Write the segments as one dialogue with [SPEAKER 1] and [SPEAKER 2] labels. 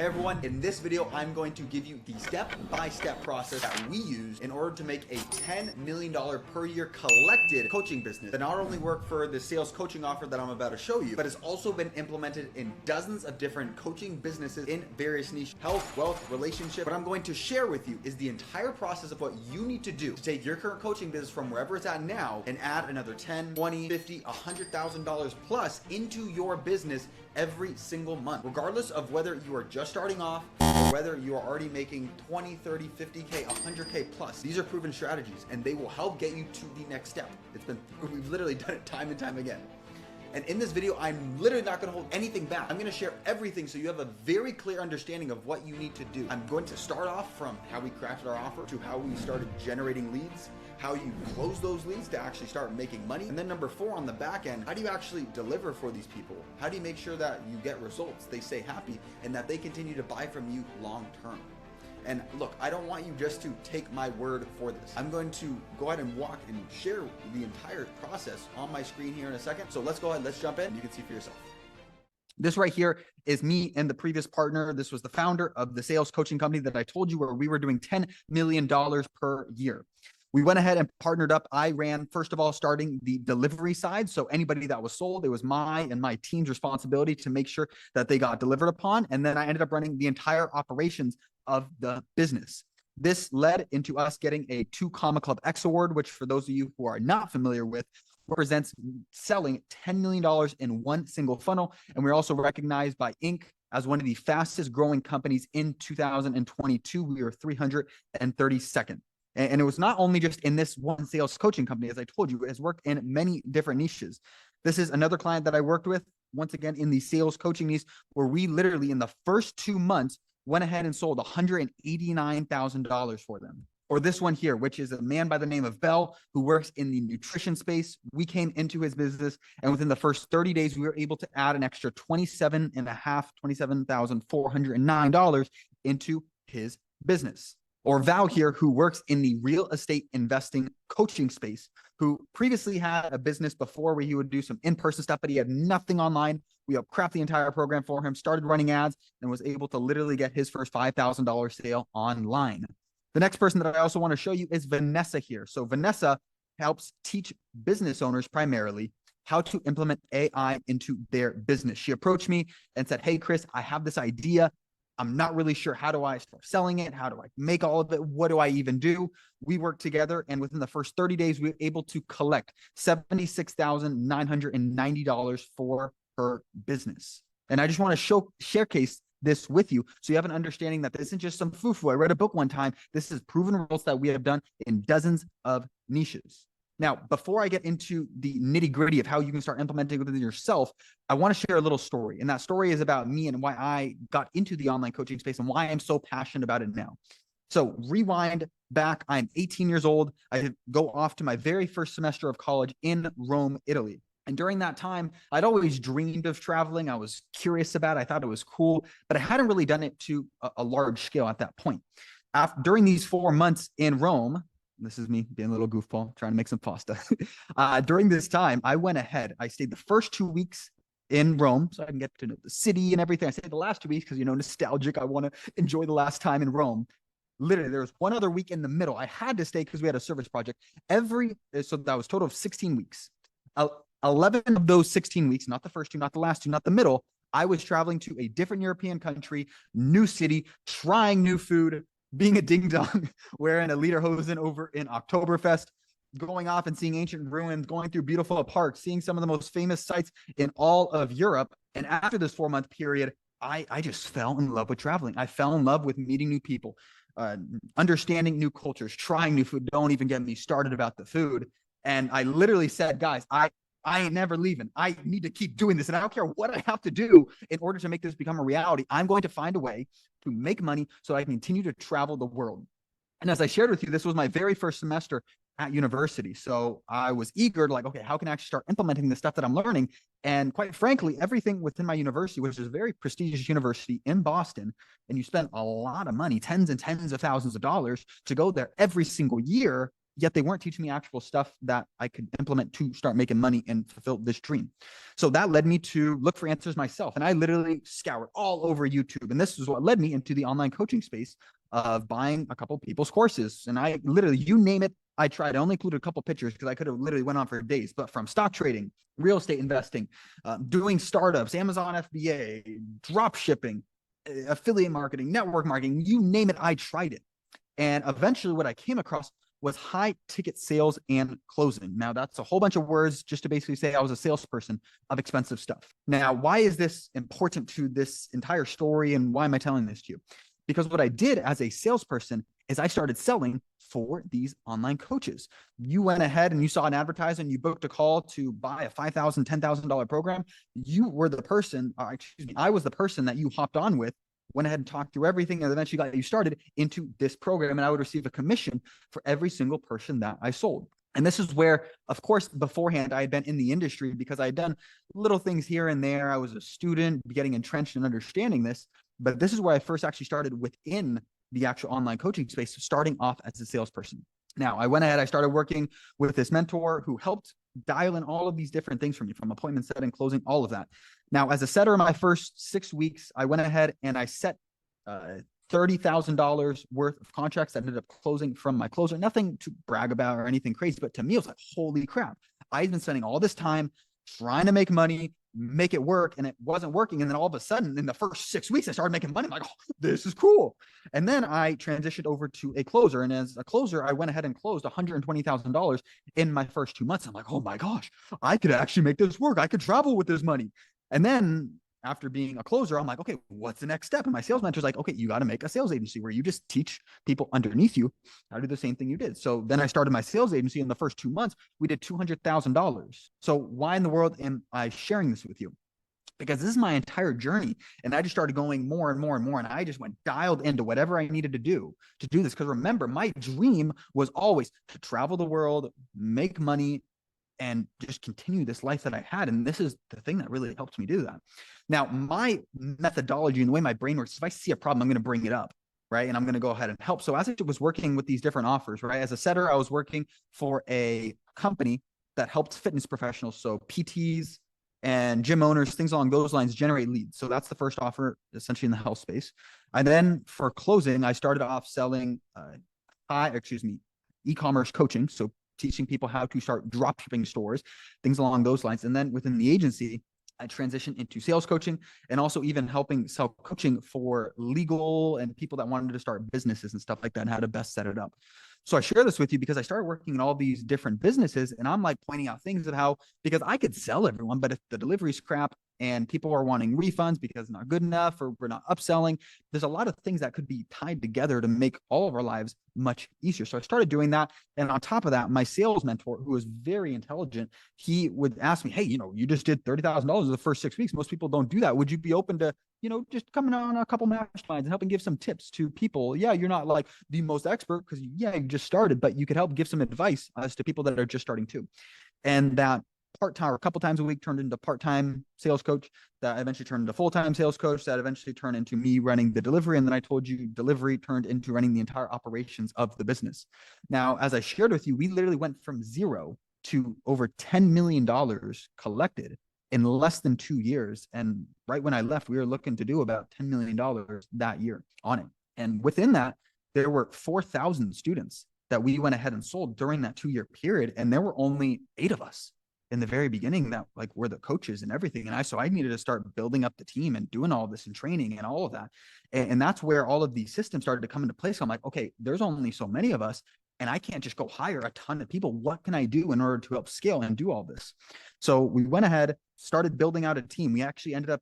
[SPEAKER 1] Hey everyone, in this video, I'm going to give you the step-by-step process that we use in order to make a $10 million per year collected coaching business that not only work for the sales coaching offer that I'm about to show you, but has also been implemented in dozens of different coaching businesses in various niches: health, wealth, relationship. What I'm going to share with you is the entire process of what you need to do to take your current coaching business from wherever it's at now and add another 10, 20, 50, $100,000 plus into your business every single month, regardless of whether you are just starting off or whether you are already making 20, 30, 50K, 100K plus. These are proven strategies and they will help get you to the next step. We've literally done it time and time again. And in this video, I'm literally not gonna hold anything back. I'm gonna share everything so you have a very clear understanding of what you need to do. I'm going to start off from how we crafted our offer to how we started generating leads, how you close those leads to actually start making money. And then number 4 on the back end, how do you actually deliver for these people? How do you make sure that you get results, they stay happy, and that they continue to buy from you long term? And look, I don't want you just to take my word for this. I'm going to go ahead and walk and share the entire process on my screen here in a second. So let's go ahead, let's jump in. You can see for yourself. This right here is me and the previous partner. This was the founder of the sales coaching company that I told you where we were doing $10 million per year. We went ahead and partnered up. I ran, first of all, starting the delivery side. So anybody that was sold, it was my and my team's responsibility to make sure that they got delivered upon. And then I ended up running the entire operations of the business. This led into us getting a 2 Comma Club X award, which for those of you who are not familiar with, represents selling $10 million in one single funnel. And we're also recognized by Inc. as one of the fastest growing companies in 2022. We were 332nd. And it was not only just in this one sales coaching company, as I told you, it has worked in many different niches. This is another client that I worked with, once again, in the sales coaching niche, where we literally in the first 2 months went ahead and sold $189,000 for them. Or this one here, which is a man by the name of Bell, who works in the nutrition space. We came into his business, and within the first 30 days, we were able to add an extra $27,409 into his business. Or Val here, who works in the real estate investing coaching space, who previously had a business before where he would do some in-person stuff, but he had nothing online. We upcraft the entire program for him, started running ads, and was able to literally get his first $5,000 sale online. The next person that I also want to show you is Vanessa here. So Vanessa helps teach business owners primarily how to implement AI into their business. She approached me and said, "Hey, Chris, I have this idea. I'm not really sure. How do I start selling it? How do I make all of it? What do I even do?" We worked together, and within the first 30 days, we were able to collect $76,990 for her business. And I just want to showcase this with you so you have an understanding that this isn't just some foo-foo. I read a book one time. This is proven results that we have done in dozens of niches. Now, before I get into the nitty-gritty of how you can start implementing within yourself, I want to share a little story. And that story is about me and why I got into the online coaching space and why I'm so passionate about it now. So rewind back, I'm 18 years old. I go off to my very first semester of college in Rome, Italy. And during that time, I'd always dreamed of traveling. I was curious about it. I thought it was cool, but I hadn't really done it to a large scale at that point. During these 4 months in Rome, this is me being a little goofball, trying to make some pasta. During this time, I went ahead. I stayed the first 2 weeks in Rome so I can get to know the city and everything. I stayed the last 2 weeks because, nostalgic. I want to enjoy the last time in Rome. Literally, there was one other week in the middle. I had to stay because we had a service project. So that was a total of 16 weeks. 11 of those 16 weeks, not the first 2, not the last 2, not the middle, I was traveling to a different European country, new city, trying new food, being a ding-dong, wearing a lederhosen over in Oktoberfest, going off and seeing ancient ruins, going through beautiful parks, seeing some of the most famous sites in all of Europe. And after this 4-month period, I just fell in love with traveling. I fell in love with meeting new people, understanding new cultures, trying new food. Don't even get me started about the food. And I literally said, guys, I ain't never leaving. I need to keep doing this. And I don't care what I have to do in order to make this become a reality. I'm going to find a way to make money so I can continue to travel the world. And as I shared with you, this was my very first semester at university. So I was eager to okay, how can I actually start implementing the stuff that I'm learning? And quite frankly, everything within my university, which is a very prestigious university in Boston, and you spend a lot of money, tens and tens of thousands of dollars to go there every single year, yet they weren't teaching me actual stuff that I could implement to start making money and fulfill this dream. So that led me to look for answers myself. And I literally scoured all over YouTube. And this is what led me into the online coaching space of buying a couple people's courses. And I literally, you name it, I tried. I only included a couple pictures because I could have literally went on for days, but from stock trading, real estate investing, doing startups, Amazon FBA, drop shipping, affiliate marketing, network marketing, you name it, I tried it. And eventually what I came across was high ticket sales and closing. Now that's a whole bunch of words just to basically say I was a salesperson of expensive stuff. Now, why is this important to this entire story and why am I telling this to you? Because what I did as a salesperson is I started selling for these online coaches. You went ahead and you saw an advertisement, you booked a call to buy a $5,000, $10,000 program. You were the person, I was the person that you hopped on with, went ahead and talked through everything, and eventually got you started into this program. And I would receive a commission for every single person that I sold. And this is where, of course, beforehand, I had been in the industry because I had done little things here and there. I was a student getting entrenched and understanding this. But this is where I first actually started within the actual online coaching space, starting off as a salesperson. Now, I went ahead, I started working with this mentor who helped dial in all of these different things for me, from appointment setting, closing, all of that. Now, as a setter in my first 6 weeks, I went ahead and I set $30,000 worth of contracts that ended up closing from my closer. Nothing to brag about or anything crazy, but to me, it was like, holy crap. I've been spending all this time trying to make money, make it work, and it wasn't working. And then all of a sudden, in the first 6 weeks, I started making money. I'm like, oh, this is cool. And then I transitioned over to a closer. And as a closer, I went ahead and closed $120,000 in my first 2 months. I'm like, oh my gosh, I could actually make this work. I could travel with this money. And then after being a closer, I'm like, okay, what's the next step? And my sales mentor's like, okay, you got to make a sales agency where you just teach people underneath you how to do the same thing you did. So then I started my sales agency. In the first 2 months, we did $200,000. So why in the world am I sharing this with you? Because this is my entire journey. And I just started going more and more and more. And I just went dialed into whatever I needed to do this. Because remember, my dream was always to travel the world, make money, and just continue this life that I had. And this is the thing that really helped me do that. Now, my methodology and the way my brain works, if I see a problem, I'm going to bring it up, right? And I'm going to go ahead and help. So as I was working with these different offers, right? As a setter, I was working for a company that helped fitness professionals. So PTs and gym owners, things along those lines, generate leads. So that's the first offer, essentially in the health space. And then for closing, I started off selling e-commerce coaching. So teaching people how to start drop shipping stores, things along those lines. And then within the agency, I transitioned into sales coaching and also even helping sell coaching for legal and people that wanted to start businesses and stuff like that and how to best set it up. So I share this with you because I started working in all these different businesses and I'm like pointing out things of how, because I could sell everyone, but if the delivery's crap and people are wanting refunds because it's not good enough or we're not upselling, there's a lot of things that could be tied together to make all of our lives much easier. So I started doing that. And on top of that, my sales mentor, who was very intelligent, he would ask me, hey, you just did $30,000 in the first 6 weeks. Most people don't do that. Would you be open to, just coming on a couple masterminds and helping give some tips to people? Yeah, you're not like the most expert because you just started, but you could help give some advice as to people that are just starting too. And that part-time or a couple times a week turned into part-time sales coach, that eventually turned into full-time sales coach, that eventually turned into me running the delivery. And then I told you delivery turned into running the entire operations of the business. Now, as I shared with you, we literally went from zero to over $10 million collected in less than 2 years. And right when I left, we were looking to do about $10 million that year on it. And within that, there were 4,000 students that we went ahead and sold during that 2-year period. And there were only 8 of us in the very beginning that were the coaches and everything. And so I needed to start building up the team and doing all this and training and all of that. And that's where all of these systems started to come into place. So I'm like, okay, there's only so many of us and I can't just go hire a ton of people. What can I do in order to help scale and do all this? So we went ahead, started building out a team. We actually ended up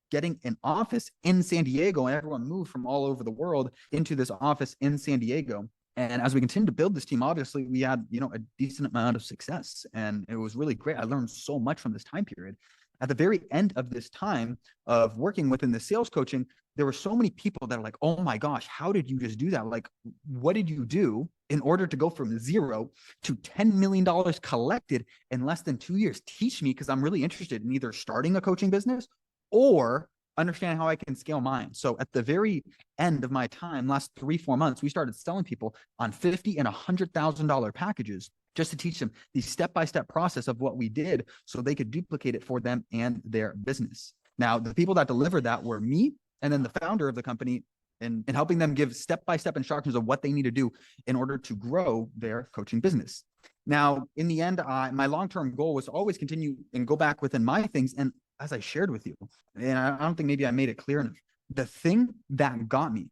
[SPEAKER 1] getting an office in San Diego, and everyone moved from all over the world into this office in San Diego. And as we continued to build this team, obviously we had, a decent amount of success, and it was really great. I learned so much from this time period. At the very end of this time of working within the sales coaching, there were so many people that are like, oh my gosh, how did you just do that? Like, what did you do in order to go from zero to $10 million collected in less than 2 years? Teach me, because I'm really interested in either starting a coaching business or
[SPEAKER 2] understand how I can scale mine. So at the very end of my time, last 3-4 months, we started selling people on $50,000 and $100,000 packages just to teach them the step-by-step process of what we did so they could duplicate it for them and their business. Now, the people that delivered that were me and then the founder of the company, and helping them give step-by-step instructions of what they need to do in order to grow their coaching business. Now, in the end, my long-term goal was to always continue and go back within my things. And as I shared with you, and I don't think maybe I made it clear enough, the thing that got me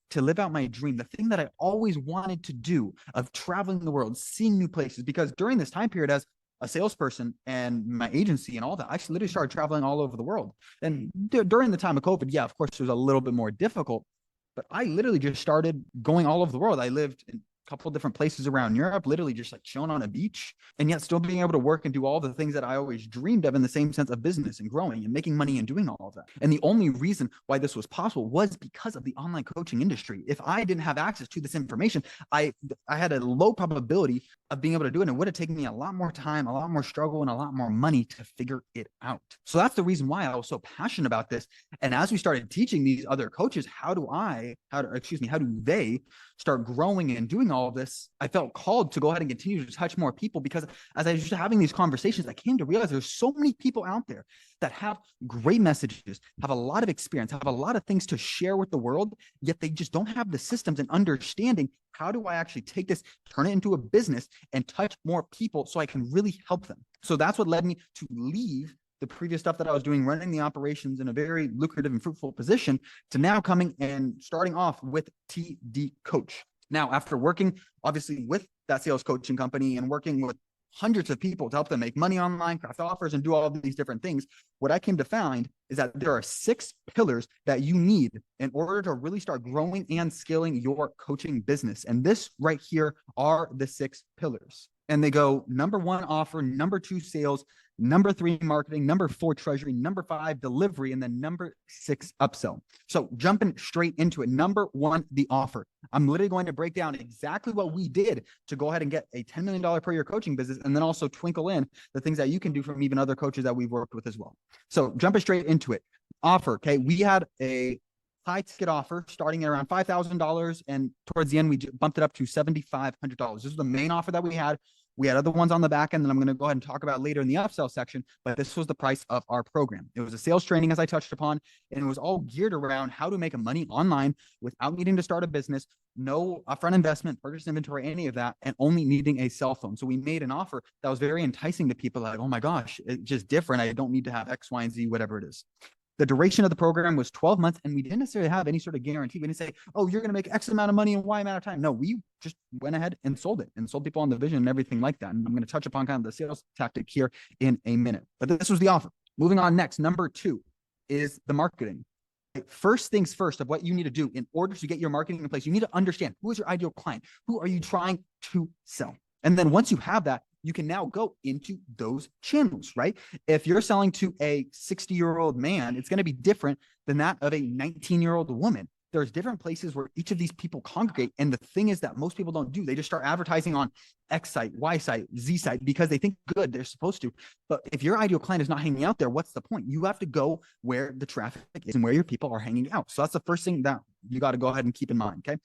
[SPEAKER 2] to live out my dream, the thing that I always wanted to do of traveling the world, seeing new places, because during this time period as a salesperson and my agency and all that, I literally started traveling all over the world. And during the time of COVID, yeah, of course, it was a little bit more difficult, but I literally just started going all over the world. I lived in a couple of different places around Europe, literally just like chilling on a beach, and yet still being able to work and do all the things that I always dreamed of in the same sense of business and growing and making money and doing all of that. And the only reason why this was possible was because of the online coaching industry. If I didn't have access to this information, I had a low probability of being able to do it. And it would have taken me a lot more time, a lot more struggle, and a lot more money to figure it out. So that's the reason why I was so passionate about this. And as we started teaching these other coaches, how do they start growing and doing all of this, I felt called to go ahead and continue to touch more people, because as I was just having these conversations, I came to realize there's so many people out there that have great messages, have a lot of experience, have a lot of things to share with the world, yet they just don't have the systems and understanding. How do I actually take this, turn it into a business and touch more people so I can really help them? So that's what led me to leave the previous stuff that I was doing, running the operations in a very lucrative and fruitful position, to now coming and starting off with TD Coach. Now, after working obviously with that sales coaching company and working with hundreds of people to help them make money online, craft offers, and do all of these different things, what I came to find is that there are 6 pillars that you need in order to really start growing and scaling your coaching business. And this right here are the 6 pillars. And they go: number 1, offer; number 2, sales; number 3, marketing; number 4, treasury; number 5, delivery; and then number 6, upsell. So jumping straight into it. Number 1, the offer. I'm literally going to break down exactly what we did to go ahead and get a $10 million per year coaching business, and then also twinkle in the things that you can do from even other coaches that we've worked with as well. So jumping straight into it. Offer. Okay. We had a high ticket offer starting at around $5,000. And towards the end, we bumped it up to $7,500. This was the main offer that we had. We had other ones on the back end that I'm going to go ahead and talk about later in the upsell section, but this was the price of our program. It was a sales training, as I touched upon, and it was all geared around how to make money online without needing to start a business, no upfront investment, purchase inventory, any of that, and only needing a cell phone. So we made an offer that was very enticing to people, like, oh my gosh, it's just different. I don't need to have X, Y, and Z, whatever it is. The duration of the program was 12 months, and we didn't necessarily have any sort of guarantee. We didn't say, oh, you're going to make X amount of money in Y amount of time. No, we just went ahead and sold it and sold people on the vision and everything like that. And I'm going to touch upon kind of the sales tactic here in a minute. But this was the offer. Moving on next, number 2 is the marketing. First things first of what you need to do in order to get your marketing in place, you need to understand who is your ideal client. Who are you trying to sell? And then once you have that, you can now go into those channels, right? If you're selling to a 60-year-old man, it's going to be different than that of a 19-year-old woman. There's different places where each of these people congregate. And the thing is that most people don't do. They just start advertising on X site, Y site, Z site, because they think good, they're supposed to. But if your ideal client is not hanging out there, what's the point? You have to go where the traffic is and where your people are hanging out. So that's the first thing that you got to go ahead and keep in mind, okay?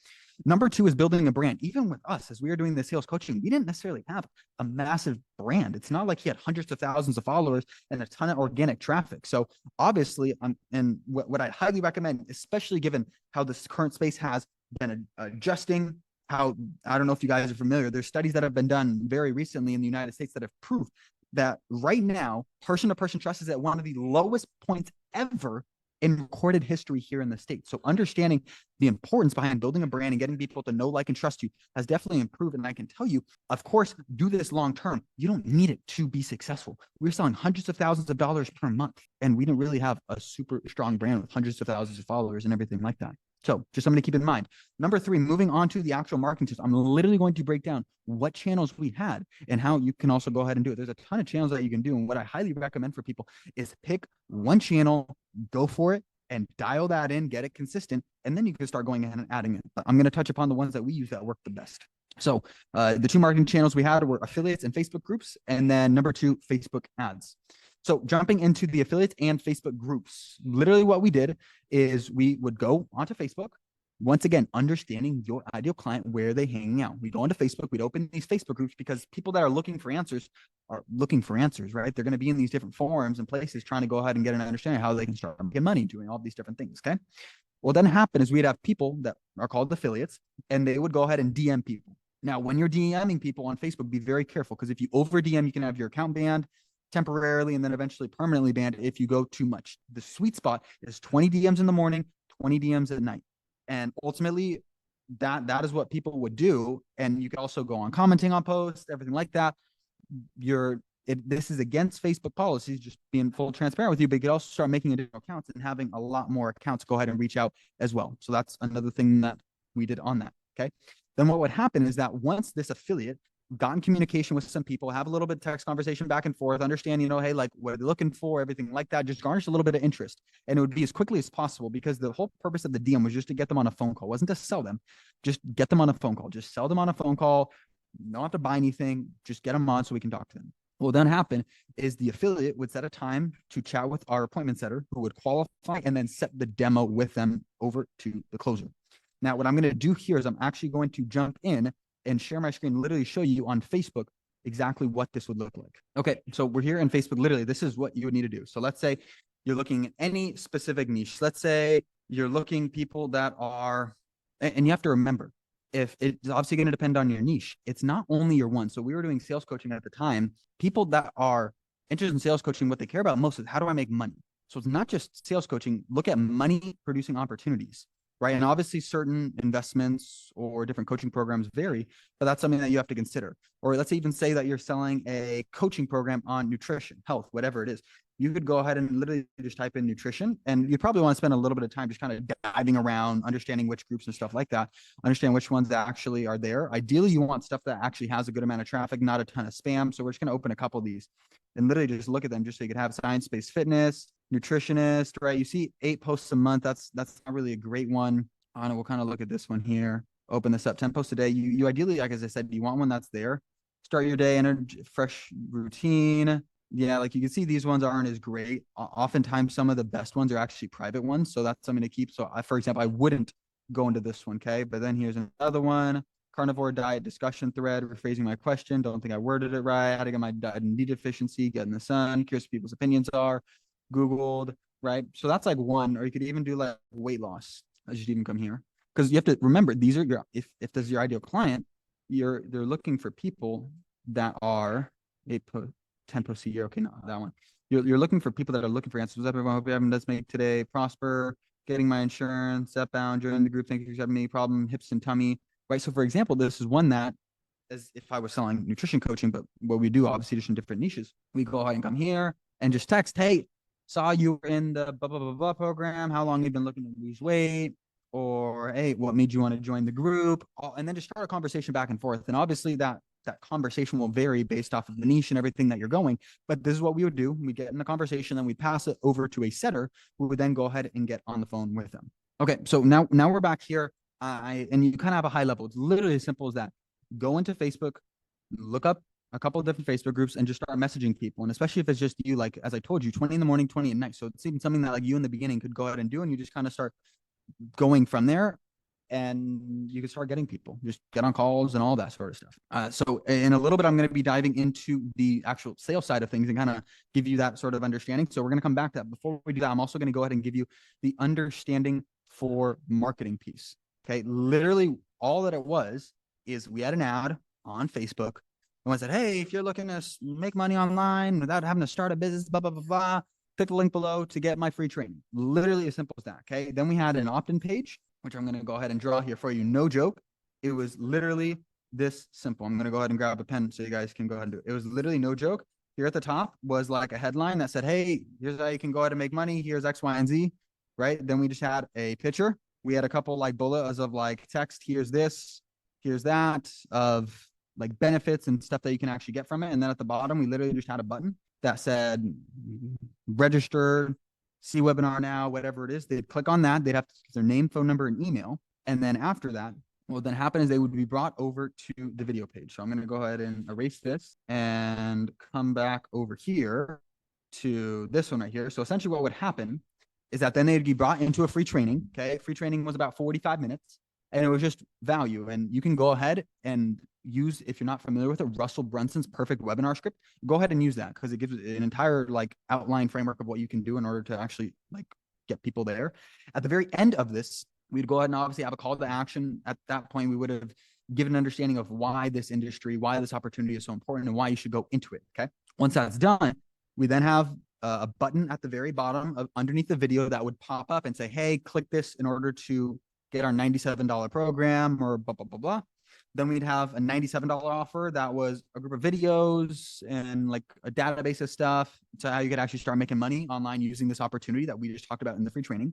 [SPEAKER 2] Number 2 is building a brand. Even with us, as we were doing the sales coaching, we didn't necessarily have a massive brand. It's not like he had hundreds of thousands of followers and a ton of organic traffic. So obviously, and what I highly recommend, especially given how this current space has been adjusting, how, I don't know if you guys are familiar, there's studies that have been done very recently in the United States that have proved that right now, person-to-person trust is at one of the lowest points ever in recorded history here in the States. So understanding the importance behind building a brand and getting people to know, like, and trust you has definitely improved. And I can tell you, of course, do this long term. You don't need it to be successful. We're selling hundreds of thousands of dollars per month, and we didn't really have a super strong brand with hundreds of thousands of followers and everything like that. So just something to keep in mind. Number 3, moving on to the actual marketing tips. I'm literally going to break down what channels we had and how you can also go ahead and do it. There's a ton of channels that you can do. And what I highly recommend for people is pick one channel, go for it, and dial that in, get it consistent. And then you can start going ahead and adding it. But I'm going to touch upon the ones that we use that work the best. So the 2 marketing channels we had were affiliates and Facebook groups. And then number 2, Facebook ads. So jumping into the affiliates and Facebook groups, literally what we did is we would go onto Facebook. Once again, understanding your ideal client, where they hanging out. We go into Facebook, we'd open these Facebook groups because people that are looking for answers, right? They're going to be in these different forums and places trying to go ahead and get an understanding of how they can start making money doing all these different things. Okay. Well, then happen is we'd have people that are called affiliates, and they would go ahead and DM people. Now, when you're DMing people on Facebook, be very careful, because if you over DM, you can have your account banned temporarily and then eventually permanently banned if you go too much. The sweet spot is 20 DMs in the morning, 20 DMs at night. And ultimately, that is what people would do. And you can also go on commenting on posts, everything like that. This is against Facebook policies, just being full transparent with you, but you could also start making additional accounts and having a lot more accounts go ahead and reach out as well. So that's another thing that we did on that. Okay. Then what would happen is that once this affiliate got in communication with some people, have a little bit of text conversation back and forth, understand, hey, like what are they looking for, everything like that, just garnish a little bit of interest. And it would be as quickly as possible, because the whole purpose of the DM was just to get them on a phone call. It wasn't to sell them, just get them on a phone call, just sell them on a phone call. You don't have to buy anything, just get them on so we can talk to them. What would then happen is the affiliate would set a time to chat with our appointment setter, who would qualify and then set the demo with them over to the closer. Now, what I'm going to do here is I'm actually going to jump in and share my screen, literally show you on Facebook exactly what this would look like. Okay, so we're here in Facebook. Literally, this is what you would need to do. So let's say you're looking at any specific niche. Let's say you're looking people that are, and you have to remember, if it's obviously going to depend on your niche, it's not only your one. So we were doing sales coaching at the time. People that are interested in sales coaching, what they care about most is, how do I make money? So it's not just sales coaching. Look at money producing opportunities, right? And obviously certain investments or different coaching programs vary, but that's something that you have to consider. Or let's even say that you're selling a coaching program on nutrition, health, whatever it is. You could go ahead and literally just type in nutrition, and you probably want to spend a little bit of time just kind of diving around, understanding which groups and stuff like that, understand which ones that actually are there. Ideally, you want stuff that actually has a good amount of traffic, not a ton of spam. So we're just going to open a couple of these and literally just look at them, just so you could have science-based fitness, nutritionist, right? You see 8 posts a month. That's not really a great one. We'll kind of look at this one here. Open this up, 10 posts a day. You ideally, like as I said, you want one that's there. Start your day in a fresh routine. Yeah, like you can see, these ones aren't as great. Oftentimes, some of the best ones are actually private ones. So that's something to keep. So for example, I wouldn't go into this one. Okay. But then here's another one. Carnivore diet discussion thread, rephrasing my question. Don't think I worded it right. How to get my diet and D deficiency, get in the sun. Curious what people's opinions are. Googled, right? So that's like one. Or you could even do like weight loss. I should even come here, because you have to remember, these are your, if this is your ideal client, they're looking for people that are 10 posts a year. Okay, no, that one. You're looking for people that are looking for answers. What's up, everyone? Hope you having does make today prosper, getting my insurance, step bound, joining the group. Thank you for having me. Problem, hips and tummy, right? So for example, this is one that, as if I was selling nutrition coaching, but what we do, obviously just in different niches, we go ahead and come here and just text, hey, saw you were in the blah, blah, blah, blah program. How long have you been looking to lose weight? Or, hey, what made you want to join the group? And then just start a conversation back and forth. And obviously that conversation will vary based off of the niche and everything that you're going. But this is what we would do. We get in the conversation, then we pass it over to a setter who would then go ahead and get on the phone with them. Okay, so now we're back here. And you kind of have a high level. It's literally as simple as that. Go into Facebook, look up a couple of different Facebook groups, and just start messaging people. And especially if it's just you, like, as I told you, 20 in the morning, 20 at night. So it's even something that like you in the beginning could go ahead and do, and you just kind of start going from there, and you can start getting people, just get on calls and all that sort of stuff. So in a little bit, I'm going to be diving into the actual sales side of things and kind of give you that sort of understanding. So we're going to come back to that. Before we do that, I'm also going to go ahead and give you the understanding for marketing piece. Okay. Literally all that it was is we had an ad on Facebook, and I said, hey, if you're looking to make money online without having to start a business, blah, blah, blah, blah, click the link below to get my free training. Literally as simple as that. Okay. Then we had an opt-in page, which I'm going to go ahead and draw here for you. No joke. It was literally this simple. I'm going to go ahead and grab a pen so you guys can go ahead and do it. It was literally no joke. Here at the top was like a headline that said, hey, here's how you can go ahead and make money. Here's X, Y, and Z. Right. Then we just had a picture. We had a couple like bullets of like text. Here's this, here's that, of like benefits and stuff that you can actually get from it. And then at the bottom, we literally just had a button that said register, see webinar now, whatever it is. They'd click on that. They'd have to give their name, phone number, and email. And then after that, what would then happen is they would be brought over to the video page. So I'm going to go ahead and erase this and come back over here to this one right here. So essentially what would happen is that then they'd be brought into a free training. Okay. Free training was about 45 minutes and it was just value. And you can go ahead and use, if you're not familiar with it, Russell Brunson's perfect webinar script, go ahead and use that because it gives an entire like outline framework of what you can do in order to actually like get people there. At the very end of this, we'd go ahead and obviously have a call to action. At that point, we would have given an understanding of why this industry, why this opportunity is so important and why you should go into it. Okay. Once that's done, we then have a button at the very bottom of underneath the video that would pop up and say, hey, click this in order to get our $97 program or blah, blah, blah, blah. Then we'd have a $97 offer that was a group of videos and like a database of stuff to how you could actually start making money online using this opportunity that we just talked about in the free training.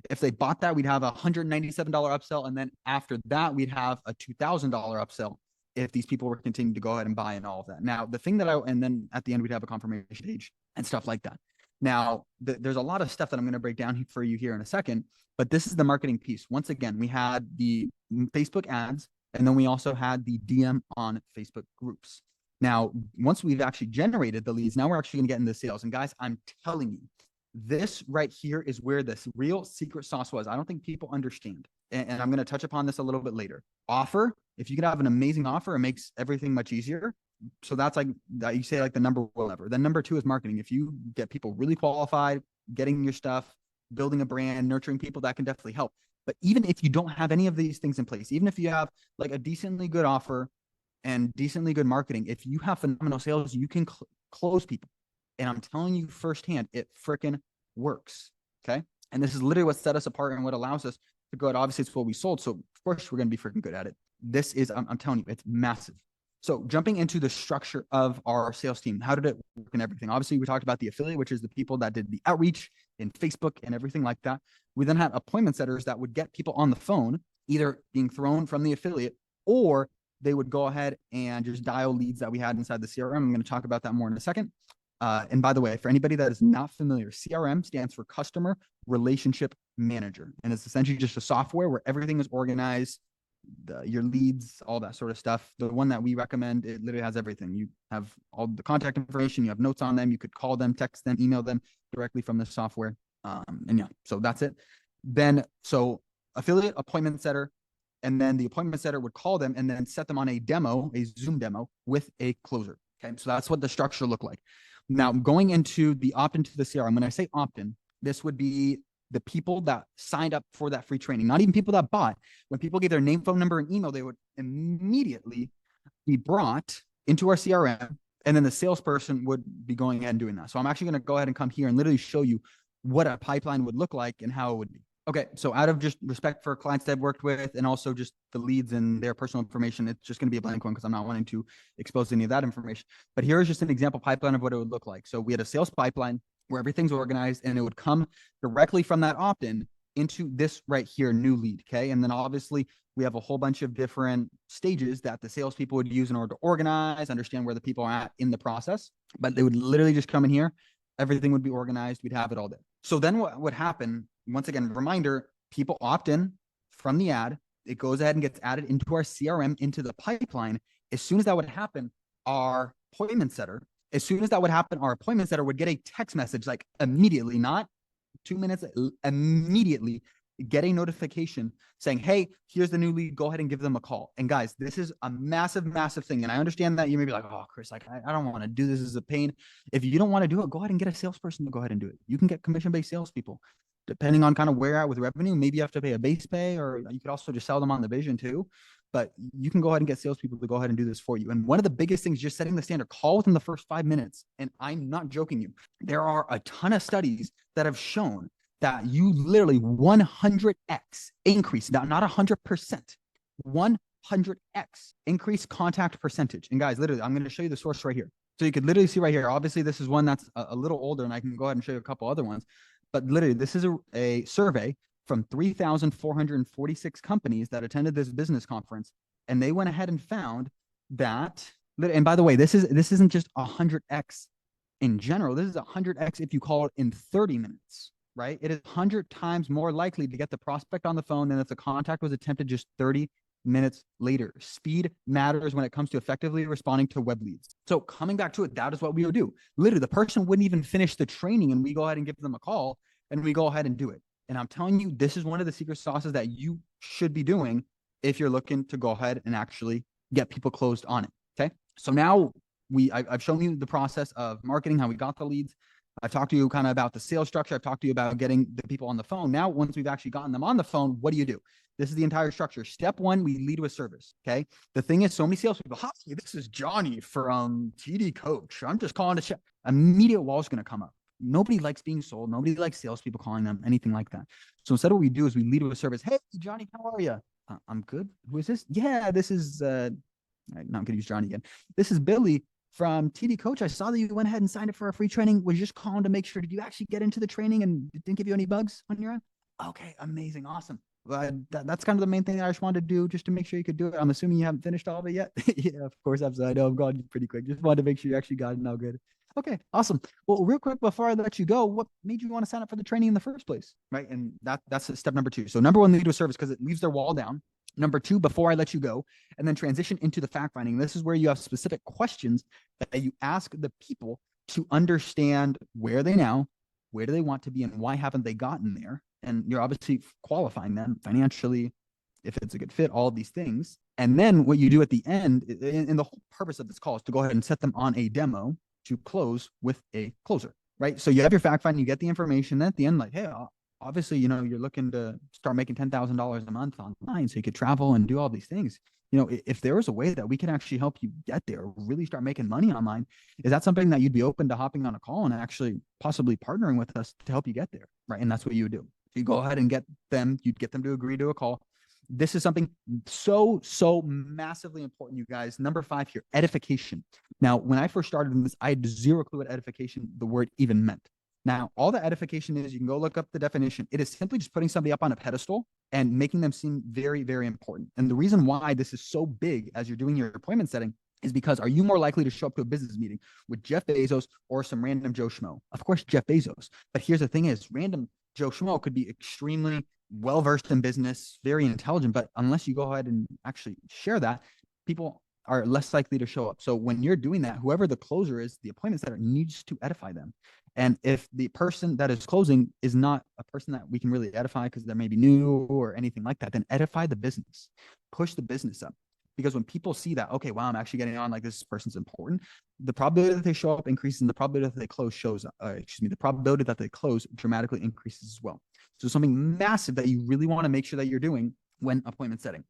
[SPEAKER 2] If they bought that, we'd have a $197 upsell. And then after that, we'd have a $2,000 upsell if these people were continuing to go ahead and buy and all of that. Now, the thing that and then at the end, we'd have a confirmation page and stuff like that. Now, there's a lot of stuff that I'm going to break down for you here in a second, but this is the marketing piece. Once again, we had the Facebook ads, and then we also had the DM on Facebook groups. Now, once we've actually generated the leads, now we're actually going to get into sales. And guys, I'm telling you, this right here is where this real secret sauce was. I don't think people understand. And I'm going to touch upon this a little bit later. Offer, if you could have an amazing offer, it makes everything much easier. So that's like, you say like the number one lever. Then number two is marketing. If you get people really qualified, getting your stuff, building a brand, nurturing people, that can definitely help. But even if you don't have any of these things in place, even if you have like a decently good offer and decently good marketing, if you have phenomenal sales, you can close people. And I'm telling you firsthand, it freaking works. Okay. And this is literally what set us apart and what allows us to go out. Obviously, it's what we sold. So of course we're going to be freaking good at it. This is, I'm telling you, it's massive. So jumping into the structure of our sales team, how did it work and everything? Obviously, we talked about the affiliate, which is the people that did the outreach in Facebook and everything like that. We then had appointment setters that would get people on the phone, either being thrown from the affiliate or they would go ahead and just dial leads that we had inside the CRM. I'm going to talk about that more in a second. And by the way, for anybody that is not familiar, CRM stands for Customer Relationship Manager. And it's essentially just a software where everything is organized, your leads, all that sort of stuff. The one that we recommend, it literally has everything. You have all the contact information, you have notes on them, you could call them, text them, email them directly from the software. And yeah, so that's it. Then, so affiliate, appointment setter, and then the appointment setter would call them and then set them on a demo, a Zoom demo with a closer. Okay, so that's what the structure looked like. Now, going into the opt-in to the CRM, when I say opt-in, this would be the people that signed up for that free training, not even people that bought. When people gave their name, phone number, and email, they would immediately be brought into our CRM, and then the salesperson would be going ahead and doing that. So I'm actually going to go ahead and come here and literally show you what a pipeline would look like and how it would be. Okay, so out of just respect for clients that I've worked with and also just the leads and their personal information, it's just going to be a blank one because I'm not wanting to expose any of that information. But here is just an example pipeline of what it would look like. So we had a sales pipeline where everything's organized and it would come directly from that opt-in into this right here, new lead, okay? And then obviously we have a whole bunch of different stages that the salespeople would use in order to organize, understand where the people are at in the process. But they would literally just come in here, everything would be organized, we'd have it all there. So then what would happen, once again, reminder, people opt in from the ad, it goes ahead and gets added into our CRM, into the pipeline. As soon as that would happen, our appointment setter would get a text message like immediately, not 2 minutes, immediately get a notification saying, hey, here's the new lead, go ahead and give them a call. And guys, this is a massive, massive thing. And I understand that you may be like, oh, Chris, like, I don't want to do this. This is a pain. If you don't want to do it, go ahead and get a salesperson to go ahead and do it. You can get commission-based salespeople. Depending on kind of where you're at with revenue, maybe you have to pay a base pay, or you could also just sell them on the vision too. But you can go ahead and get salespeople to go ahead and do this for you. And one of the biggest things, just setting the standard, call within the first 5 minutes. And I'm not joking you. There are a ton of studies that have shown that you literally 100x increase, not 100%, 100x increase contact percentage. And guys, literally, I'm going to show you the source right here. So you could literally see right here. Obviously, this is one that's a little older, and I can go ahead and show you a couple other ones. But literally, this is a survey from 3,446 companies that attended this business conference. And they went ahead and found that, and by the way, this isn't just 100x in general. This is 100x if you call it in 30 minutes, right? It is 100 times more likely to get the prospect on the phone than if the contact was attempted just 30 minutes later. Speed matters when it comes to effectively responding to web leads. So coming back to it, that is what we would do. Literally, the person wouldn't even finish the training and we go ahead and give them a call and we go ahead and do it. And I'm telling you, this is one of the secret sauces that you should be doing if you're looking to go ahead and actually get people closed on it. Okay. So now I've shown you the process of marketing, how we got the leads. I've talked to you kind of about the sales structure. I've talked to you about getting the people on the phone. Now, once we've actually gotten them on the phone, what do? This is the entire structure. Step one, we lead with service. Okay. The thing is, so many salespeople, hi, this is Johnny from TD Coach. I'm just calling to check. Immediate wall is going to come up. Nobody likes being sold. Nobody likes salespeople calling them, anything like that. So instead, what we do is we lead with service. Hey, Johnny, how are you? I'm good. Who is this? Yeah, this is, no, I'm going to use Johnny again. This is Billy from TD Coach. I saw that you went ahead and signed up for our free training. Was just calling to make sure, did you actually get into the training and it didn't give you any bugs on your end? Okay, amazing. Awesome. That's kind of the main thing that I just wanted to do, just to make sure you could do it. I'm assuming you haven't finished all of it yet. Yeah, of course. I know I'm going pretty quick. Just wanted to make sure you actually got it now. Good. Okay, awesome. Well, real quick before I let you go, what made you want to sign up for the training in the first place? Right. And that's step number 2. So number 1, lead with service because it leaves their wall down. Number 2, before I let you go, and then transition into the fact finding. This is where you have specific questions that you ask the people to understand where they now, where do they want to be, and why haven't they gotten there? And you're obviously qualifying them financially, if it's a good fit, all of these things. And then what you do at the end, and the whole purpose of this call is to go ahead and set them on a demo to close with a closer, right? So you have your fact find, you get the information. Then at the end, like, hey, obviously, you're looking to start making $10,000 a month online so you could travel and do all these things. If there was a way that we can actually help you get there, really start making money online, is that something that you'd be open to hopping on a call and actually possibly partnering with us to help you get there, right? And that's what you would do. You go ahead and you'd get them to agree to a call. This is something so massively important, you guys. Number 5 here, edification. Now, when I first started in this, I had zero clue what edification, the word even meant. Now, all the edification is, you can go look up the definition. It is simply just putting somebody up on a pedestal and making them seem very, very important. And the reason why this is so big as you're doing your appointment setting is because, are you more likely to show up to a business meeting with Jeff Bezos or some random Joe Schmo? Of course, Jeff Bezos. But here's the thing is, random Joe Schmo could be extremely well-versed in business, very intelligent, but unless you go ahead and actually share that, people are less likely to show up. So when you're doing that, whoever the closer is, the appointment setter needs to edify them. And if the person that is closing is not a person that we can really edify because they're maybe new or anything like that, then edify the business, push the business up. Because when people see that, okay, wow, I'm actually getting on, like, this person's important, the probability that they show up increases, and the probability that they close the probability that they close dramatically increases as well. So something massive that you really want to make sure that you're doing when appointment setting.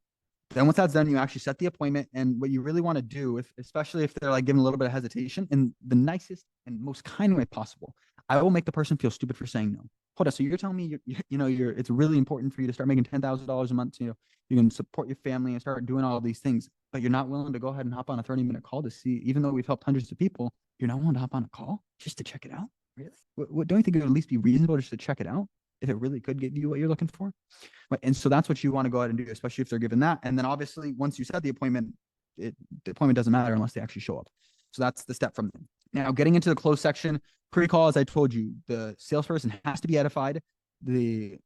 [SPEAKER 2] Then once that's done, you actually set the appointment. And what you really want to do, especially if they're like giving a little bit of hesitation, in the nicest and most kind way possible, I will make the person feel stupid for saying no. Hold on. So you're telling me it's really important for you to start making $10,000 a month. You can support your family and start doing all of these things, but you're not willing to go ahead and hop on a 30-minute call to see, even though we've helped hundreds of people, you're not willing to hop on a call just to check it out. Really? What don't you think it would at least be reasonable just to check it out if it really could get you what you're looking for? Right. And so that's what you want to go ahead and do, especially if they're given that. And then obviously once you set the appointment, the appointment doesn't matter unless they actually show up. So that's the step from them. Now, getting into the close section, pre-call, as I told you, the salesperson has to be edified. The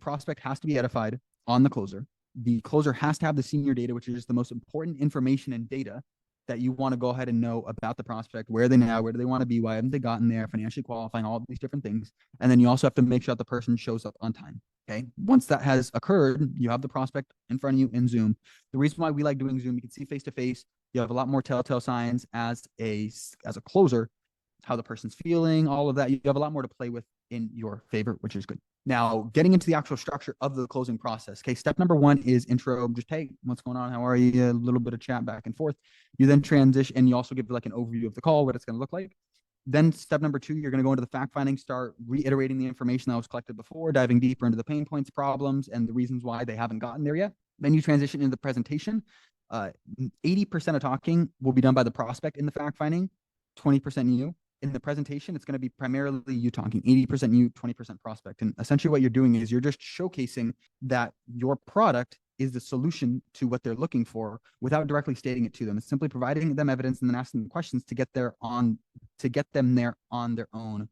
[SPEAKER 2] prospect has to be edified on the closer. The closer has to have the senior data, which is the most important information and data that you want to go ahead and know about the prospect. Where are they now? Where do they want to be? Why haven't they gotten there? Financially qualifying, all of these different things. And then you also have to make sure that the person shows up on time. Okay. Once that has occurred, you have the prospect in front of you in Zoom. The reason why we like doing Zoom, you can see face to face. You have a lot more telltale signs as a closer, how the person's feeling, all of that. You have a lot more to play with in your favor, which is good. Now, getting into the actual structure of the closing process. Okay, step number 1 is intro. Just, hey, what's going on? How are you? A little bit of chat back and forth. You then transition, and you also give like an overview of the call, what it's going to look like. Then step number 2, you're going to go into the fact finding, start reiterating the information that was collected before, diving deeper into the pain points, problems, and the reasons why they haven't gotten there yet. Then you transition into the presentation. 80% of talking will be done by the prospect in the fact finding, 20% you. In the presentation, it's going to be primarily you talking, 80% you, 20% prospect. And essentially what you're doing is you're just showcasing that your product is the solution to what they're looking for without directly stating it to them. It's simply providing them evidence and then asking them questions to get them there on their own,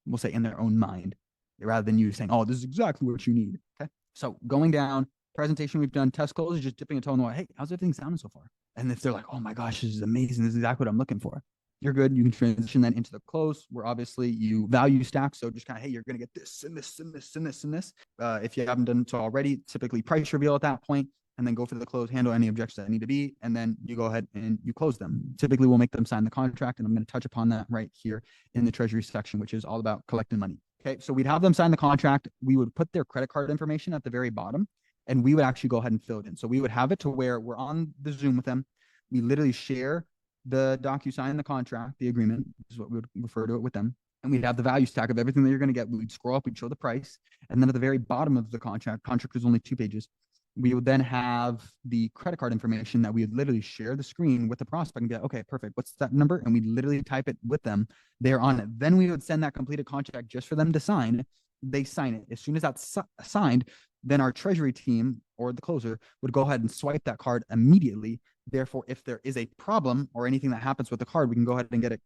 [SPEAKER 2] we'll say in their own mind, rather than you saying, oh, this is exactly what you need. Okay. So going down, presentation we've done, test close is just dipping a toe in the water. Hey, how's everything sounding so far? And if they're like, oh my gosh, this is amazing, this is exactly what I'm looking for, you're good. You can transition that into the close, where obviously you value stack. So just kind of, hey, you're going to get this and this and this and this and this. If you haven't done so already, typically price reveal at that point, and then go for the close, handle any objections that need to be, and then you go ahead and you close them. Typically, we'll make them sign the contract, and I'm going to touch upon that right here in the treasury section, which is all about collecting money. Okay, so we'd have them sign the contract. We would put their credit card information at the very bottom, and we would actually go ahead and fill it in. So we would have it to where we're on the Zoom with them. We literally share the DocuSign, the contract, the agreement is what we would refer to it with them. And we'd have the value stack of everything that you're going to get. We'd scroll up, we'd show the price. And then at the very bottom of the contract was only 2 pages. We would then have the credit card information that we would literally share the screen with the prospect and be like, okay, perfect. What's that number? And we'd literally type it with them there on it. Then we would send that completed contract just for them to sign. They sign it. As soon as that's signed, then our treasury team or the closer would go ahead and swipe that card immediately. Therefore, if there is a problem or anything that happens with the card, we can go ahead and get it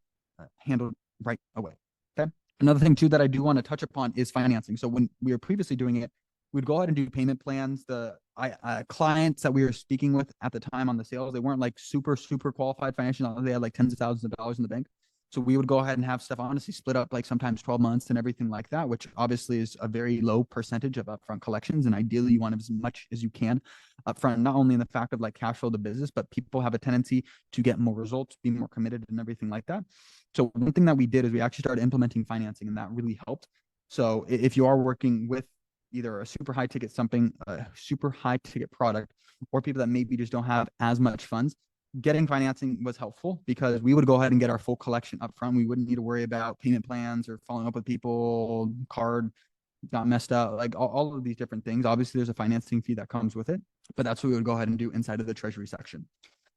[SPEAKER 2] handled right away. Okay. Another thing too that I do want to touch upon is financing. So when we were previously doing it, we'd go ahead and do payment plans. The clients that we were speaking with at the time on the sales, they weren't like super qualified financially. They had like tens of thousands of dollars in the bank. So we would go ahead and have stuff honestly split up, like sometimes 12 months and everything like that, which obviously is a very low percentage of upfront collections. And ideally you want as much as you can upfront, not only in the fact of like cash flow the business, but people have a tendency to get more results, be more committed and everything like that. So one thing that we did is we actually started implementing financing, and that really helped. So if you are working with either a super high ticket product, or people that maybe just don't have as much funds, getting financing was helpful because we would go ahead and get our full collection up front. We wouldn't need to worry about payment plans or following up with people, card got messed up, like all of these different things. Obviously, there's a financing fee that comes with it, but that's what we would go ahead and do inside of the treasury section.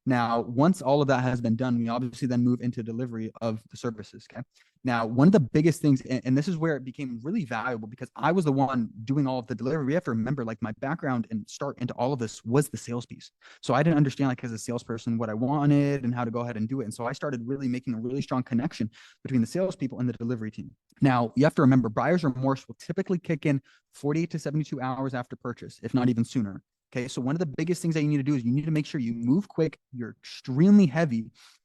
[SPEAKER 2] Now, once all of that has been done, we obviously then move into delivery of the services. Okay. Now, one of the biggest things, and this is where it became really valuable because I was the one doing all of the delivery. We have to remember, like, my background and start into all of this was the sales piece. So I didn't understand, like, as a salesperson, what I wanted and how to go ahead and do it. And so I started really making a really strong connection between the salespeople and the delivery team. Now, you have to remember, buyer's remorse will typically kick in 48 to 72 hours after purchase, if not even sooner. Okay, so one of the biggest things that you need to do is you need to make sure you move quick. You're extremely heavy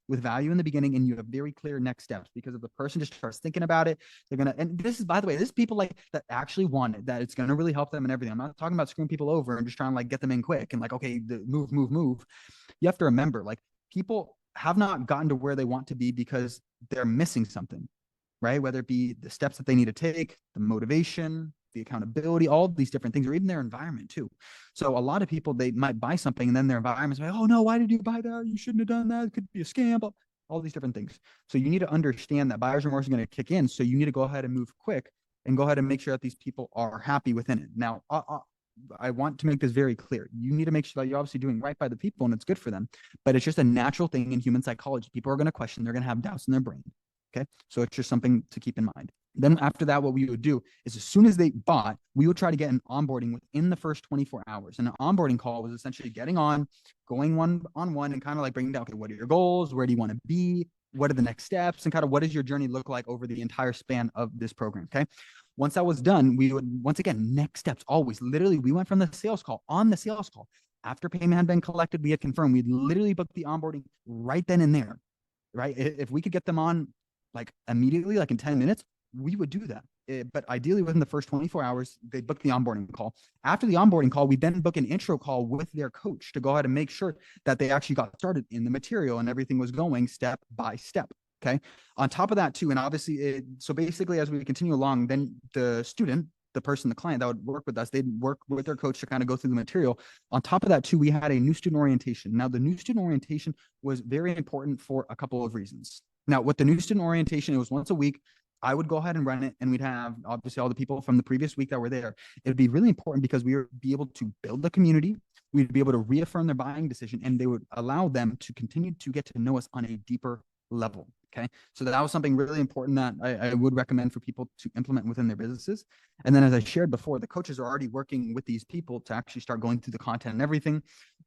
[SPEAKER 2] with value in the beginning, and you have very clear next steps, because if the person just starts thinking about it, they're going to, and this is, by the way, this is people like that actually want it, that it's going to really help them and everything. I'm not talking about screwing people over and just trying to like get them in quick and like, okay, move. You have to remember, like, people have not gotten to where they want to be because they're missing something, right? Whether it be the steps that they need to take, the motivation, the accountability, all of these different things, or even their environment too. So a lot of people, they might buy something and then their environment's like, oh no, why did you buy that? You shouldn't have done that. It could be a scam, all these different things. So you need to understand that buyer's remorse is going to kick in. So you need to go ahead and move quick and go ahead and make sure that these people are happy within it. Now, I want to make this very clear. You need to make sure that you're obviously doing right by the people and it's good for them, but it's just a natural thing in human psychology. People are going to question, they're going to have doubts in their brain. Okay. So it's just something to keep in mind. Then after that, what we would do is as soon as they bought, we would try to get an onboarding within the first 24 hours. And an onboarding call was essentially getting on, going one-on-one and kind of like bringing down, okay, what are your goals? Where do you want to be? What are the next steps? And kind of what does your journey look like over the entire span of this program? Okay. Once that was done, we would, once again, next steps, always literally, we went from the sales call on the sales call. After payment had been collected, we had confirmed, we'd literally booked the onboarding right then and there, right? If we could get them on like immediately, like in 10 minutes, we would do that. But ideally within the first 24 hours, they book the onboarding call. After the onboarding call, we then book an intro call with their coach to go ahead and make sure that they actually got started in the material and everything was going step by step. Okay. On top of that too, and obviously, so basically as we continue along, then the student, the person, the client that would work with us, they'd work with their coach to kind of go through the material. On top of that too, we had a new student orientation. Now the new student orientation was very important for a couple of reasons. Now, with the new student orientation, it was once a week. I would go ahead and run it, and we'd have obviously all the people from the previous week that were there. It would be really important because we would be able to build the community. We'd be able to reaffirm their buying decision, and they would allow them to continue to get to know us on a deeper level. Okay. So that was something really important that I would recommend for people to implement within their businesses. And then, as I shared before, the coaches are already working with these people to actually start going through the content and everything.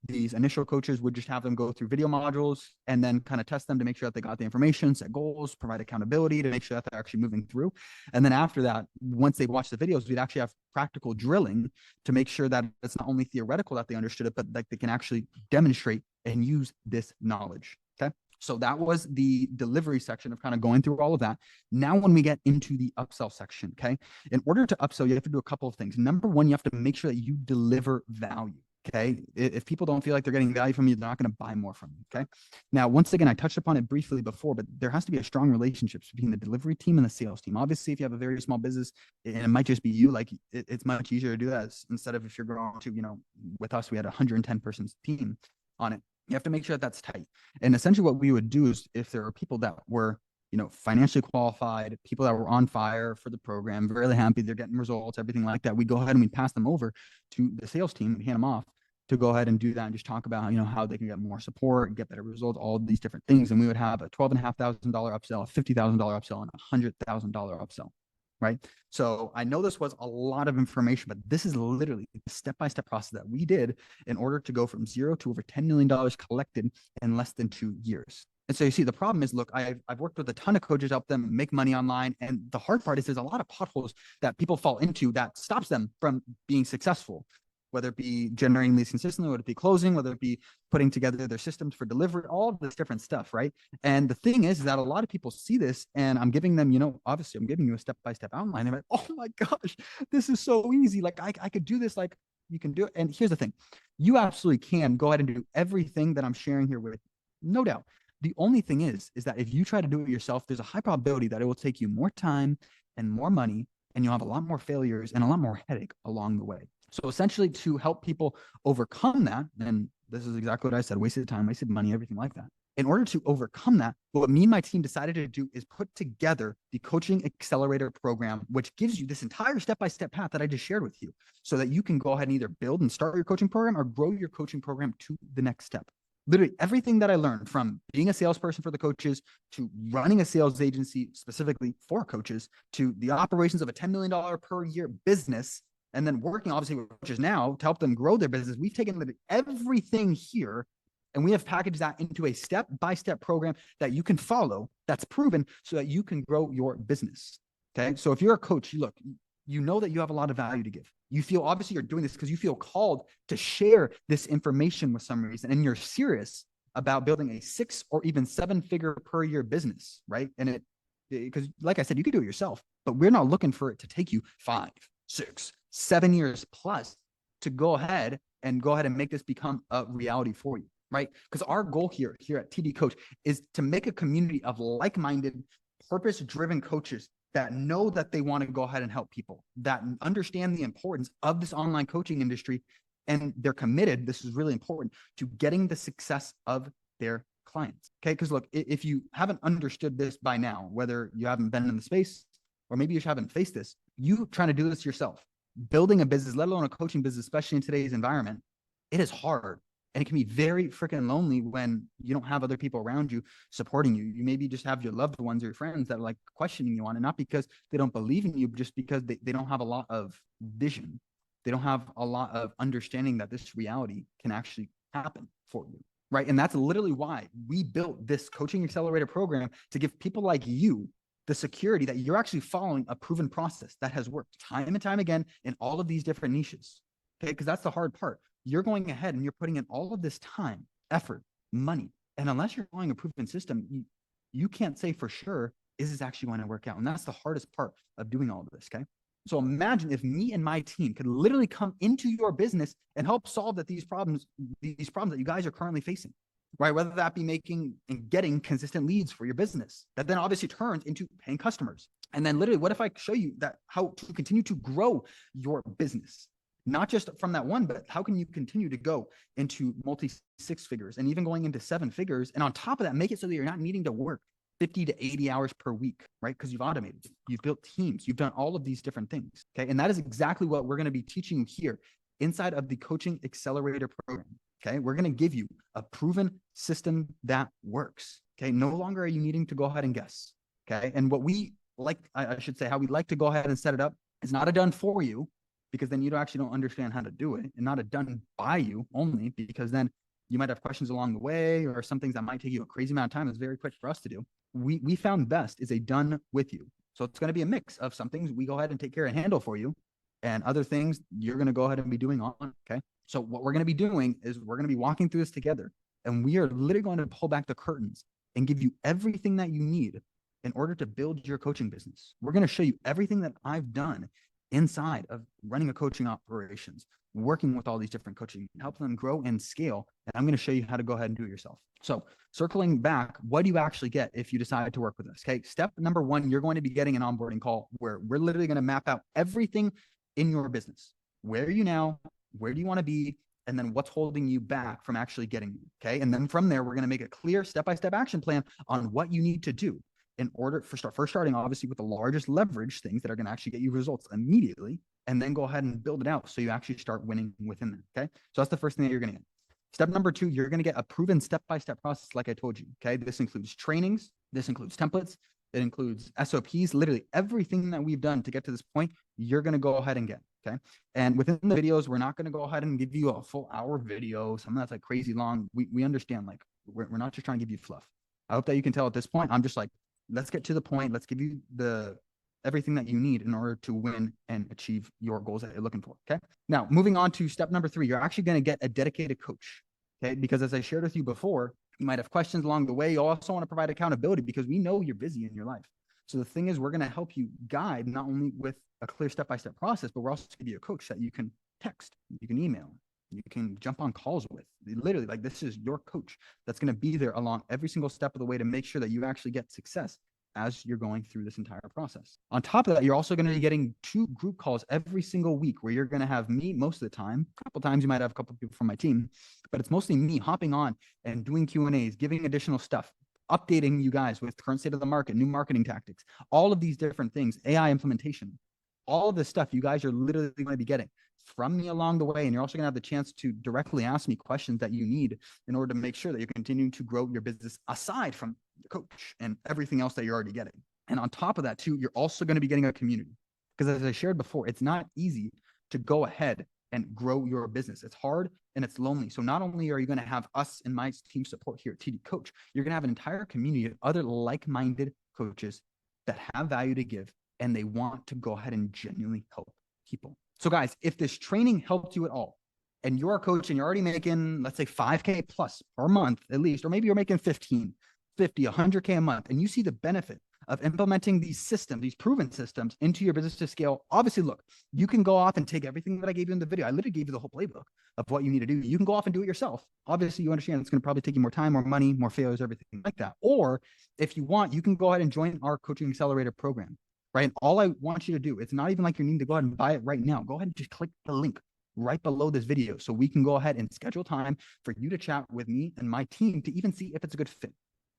[SPEAKER 2] these initial coaches would just have them go through video modules and then kind of test them to make sure that they got the information, set goals, provide accountability to make sure that they're actually moving through. And then after that, once they watch the videos, we'd actually have practical drilling to make sure that it's not only theoretical that they understood it, but like they can actually demonstrate and use this knowledge. Okay. So that was the delivery section of kind of going through all of that. Now, when we get into the upsell section, okay, in order to upsell, you have to do a couple of things. Number one, you have to make sure that you deliver value. Okay. If people don't feel like they're getting value from you, they're not going to buy more from you. Okay. Now, once again, I touched upon it briefly before, but there has to be a strong relationship between the delivery team and the sales team. Obviously, if you have a very small business and it might just be you, like it's much easier to do that instead of if you're going to, with us, we had a 110 person team on it. You have to make sure that that's tight. And essentially what we would do is if there are people that were, financially qualified, people that were on fire for the program, really happy, they're getting results, everything like that, we go ahead and we pass them over to the sales team and hand them off to go ahead and do that and just talk about, how they can get more support, get better results, all of these different things. And we would have a $12,500 upsell, a $50,000 upsell, and a $100,000 upsell. Right. So I know this was a lot of information, but this is literally the step-by-step process that we did in order to go from zero to over $10 million collected in less than 2 years. And so you see, the problem is, look, I've worked with a ton of coaches, help them make money online. And the hard part is there's a lot of potholes that people fall into that stops them from being successful, whether it be generating leads consistently, whether it be closing, whether it be putting together their systems for delivery, all of this different stuff, right? And the thing is that a lot of people see this and I'm giving them, obviously I'm giving you a step-by-step outline. They're like, oh my gosh, this is so easy. Like I could do this, like you can do it. And here's the thing, you absolutely can go ahead and do everything that I'm sharing here with, no doubt. The only thing is that if you try to do it yourself, there's a high probability that it will take you more time and more money, and you'll have a lot more failures and a lot more headache along the way. So essentially to help people overcome that, and this is exactly what I said, wasted time, wasted money, everything like that. In order to overcome that, what me and my team decided to do is put together the Coaching Accelerator program, which gives you this entire step-by-step path that I just shared with you so that you can go ahead and either build and start your coaching program or grow your coaching program to the next step. Literally everything that I learned from being a salesperson for the coaches to running a sales agency specifically for coaches to the operations of a $10 million per year business, and then working obviously with coaches now to help them grow their business. We've taken everything here and we have packaged that into a step-by-step program that you can follow that's proven so that you can grow your business. Okay. So if you're a coach, you know that you have a lot of value to give. You feel obviously you're doing this because you feel called to share this information with some reason, and you're serious about building a 6 or even 7-figure per year business, right? And because like I said, you can do it yourself, but we're not looking for it to take you 5, 6, 7 years plus to go ahead and make this become a reality for you, right? Because our goal here at TD Coach is to make a community of like-minded, purpose-driven coaches that know that they want to go ahead and help people, that understand the importance of this online coaching industry, and they're committed, this is really important, to getting the success of their clients. Okay. Because look, if you haven't understood this by now, whether you haven't been in the space or maybe you haven't faced this, you trying to do this yourself, building a business, let alone a coaching business, especially in today's environment, it is hard. And it can be very freaking lonely when you don't have other people around you supporting you. You maybe just have your loved ones or your friends that are like questioning you on it, not because they don't believe in you, but just because they don't have a lot of vision. They don't have a lot of understanding that this reality can actually happen for you, right? And that's literally why we built this Coaching Accelerator program, to give people like you the security that you're actually following a proven process that has worked time and time again in all of these different niches. Okay. Because that's the hard part. You're going ahead and you're putting in all of this time, effort, money. And unless you're following a proven system, you can't say for sure, is this actually going to work out? And that's the hardest part of doing all of this. Okay. So imagine if me and my team could literally come into your business and help solve these problems that you guys are currently facing, right? Whether that be making and getting consistent leads for your business that then obviously turns into paying customers. And then literally, what if I show you that how to continue to grow your business? Not just from that one, but how can you continue to go into multi 6 figures and even going into 7 figures? And on top of that, make it so that you're not needing to work 50 to 80 hours per week, right? Because you've automated, you've built teams, you've done all of these different things. Okay. And that is exactly what we're going to be teaching here inside of the Coaching Accelerator program. Okay. We're going to give you a proven system that works. Okay. No longer are you needing to go ahead and guess. Okay. And what we like, I should say, how we like to go ahead and set it up is not a done for you, because then you actually don't understand how to do it, and not a done by you only, because then you might have questions along the way or some things that might take you a crazy amount of time. It's very quick for us to do. We found best is a done with you. So it's going to be a mix of some things we go ahead and take care and handle for you, and other things you're going to go ahead and be doing on. Okay. So what we're going to be doing is we're going to be walking through this together, and we are literally going to pull back the curtains and give you everything that you need in order to build your coaching business. We're going to show you everything that I've done inside of running a coaching operations, working with all these different coaching, help them grow and scale. And I'm going to show you how to go ahead and do it yourself. So circling back, what do you actually get if you decide to work with us? Okay. Step number one, you're going to be getting an onboarding call where we're literally going to map out everything in your business. Where are you now? Where do you want to be? And then what's holding you back from actually getting you? Okay. And then from there, we're going to make a clear step-by-step action plan on what you need to do in order for first starting obviously with the largest leverage things that are going to actually get you results immediately, and then go ahead and build it out so you actually start winning within them. Okay. So that's the first thing that you're going to get. Step number two, you're going to get a proven step-by-step process. Like I told you. Okay. This includes trainings. This includes templates. It includes SOPs, literally everything that we've done to get to this point, you're going to go ahead and get. Okay. And within the videos, we're not going to go ahead and give you a full hour video, something that's like crazy long. We understand, like, we're not just trying to give you fluff. I hope that you can tell at this point, I'm just like, let's get to the point. Let's give you everything that you need in order to win and achieve your goals that you're looking for. Okay. Now, moving on to step number three, you're actually going to get a dedicated coach. Okay. Because as I shared with you before, you might have questions along the way. You also want to provide accountability because we know you're busy in your life. So the thing is, we're going to help you guide not only with a clear step-by-step process, but we're also going to give you a coach that you can text, you can email, you can jump on calls with. Literally, like, this is your coach that's going to be there along every single step of the way to make sure that you actually get success as you're going through this entire process. On top of that, you're also going to be getting 2 group calls every single week where you're going to have me most of the time. A couple times you might have a couple of people from my team, but it's mostly me hopping on and doing Q&As, giving additional stuff, updating you guys with current state of the market, new marketing tactics, all of these different things, AI implementation, all of this stuff you guys are literally going to be getting from me along the way. And you're also going to have the chance to directly ask me questions that you need in order to make sure that you're continuing to grow your business aside from the coach and everything else that you're already getting. And on top of that too, you're also going to be getting a community, because as I shared before, it's not easy to go ahead and grow your business. It's hard and it's lonely. So not only are you going to have us and my team support here at TD Coach, you're going to have an entire community of other like-minded coaches that have value to give, and they want to go ahead and genuinely help people. So guys, if this training helped you at all, and you're a coach and you're already making, let's say 5K plus per month at least, or maybe you're making 15, 50, 100K a month, and you see the benefit of implementing these systems, these proven systems into your business to scale, obviously, look, you can go off and take everything that I gave you in the video. I literally gave you the whole playbook of what you need to do. You can go off and do it yourself. Obviously, you understand it's going to probably take you more time, more money, more failures, everything like that. Or if you want, you can go ahead and join our coaching accelerator program, right? And all I want you to do, it's not even like you need to go ahead and buy it right now. Go ahead and just click the link right below this video so we can go ahead and schedule time for you to chat with me and my team to even see if it's a good fit.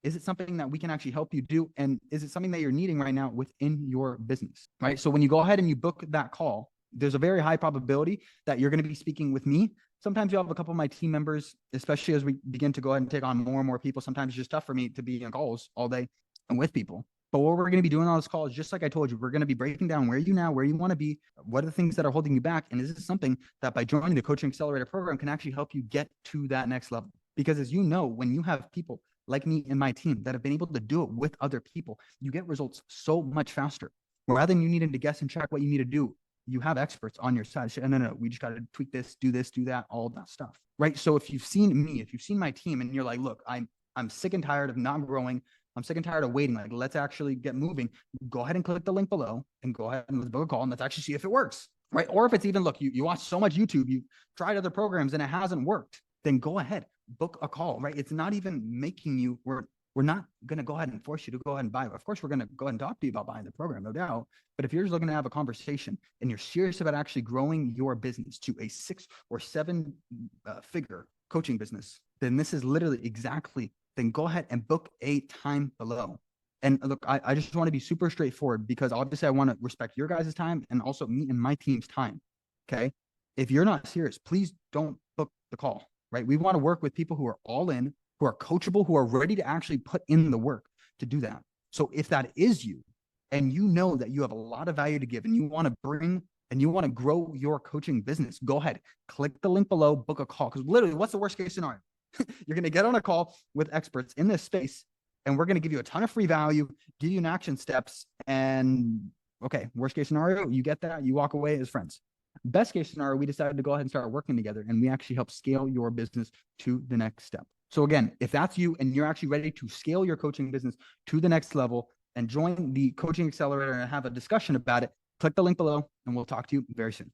[SPEAKER 2] Is it something that we can actually help you do? And is it something that you're needing right now within your business, right? So when you go ahead and you book that call, there's a very high probability that you're going to be speaking with me. Sometimes you'll have a couple of my team members, especially as we begin to go ahead and take on more and more people. Sometimes it's just tough for me to be on calls all day and with people. But what we're going to be doing on this call is, just like I told you, we're going to be breaking down where you now, where you want to be, what are the things that are holding you back, and is this something that by joining the Coaching Accelerator program can actually help you get to that next level? Because as you know, when you have people like me and my team that have been able to do it with other people, you get results so much faster. Rather than you needing to guess and check what you need to do, you have experts on your side. No, we just got to tweak this, do that, all that stuff, right? So if you've seen me, if you've seen my team, and you're like, look, I'm sick and tired of not growing, I'm sick and tired of waiting, like, let's actually get moving, go ahead and click the link below and go ahead and let's book a call and let's actually see if it works, right? Or if it's even, look, you watch so much YouTube, you've tried other programs and it hasn't worked, then go ahead, book a call, right? It's not even making you, we're not going to go ahead and force you to go ahead and buy it. Of course, we're going to go ahead and talk to you about buying the program, no doubt. But if you're just looking to have a conversation and you're serious about actually growing your business to a 6 or 7 figure coaching business, then this is literally exactly, then go ahead and book a time below. And look, I just want to be super straightforward, because obviously I want to respect your guys' time and also me and my team's time. Okay. If you're not serious, please don't book the call, right? We want to work with people who are all in, who are coachable, who are ready to actually put in the work to do that. So if that is you, and you know that you have a lot of value to give and you want to bring and you want to grow your coaching business, go ahead, click the link below, book a call. Because literally, what's the worst case scenario? You're going to get on a call with experts in this space, and we're going to give you a ton of free value, give you an action steps, and okay, worst case scenario, you get that, you walk away as friends. Best case scenario, we decided to go ahead and start working together, and we actually help scale your business to the next step. So again, if that's you and you're actually ready to scale your coaching business to the next level and join the coaching accelerator and have a discussion about it, click the link below and we'll talk to you very soon.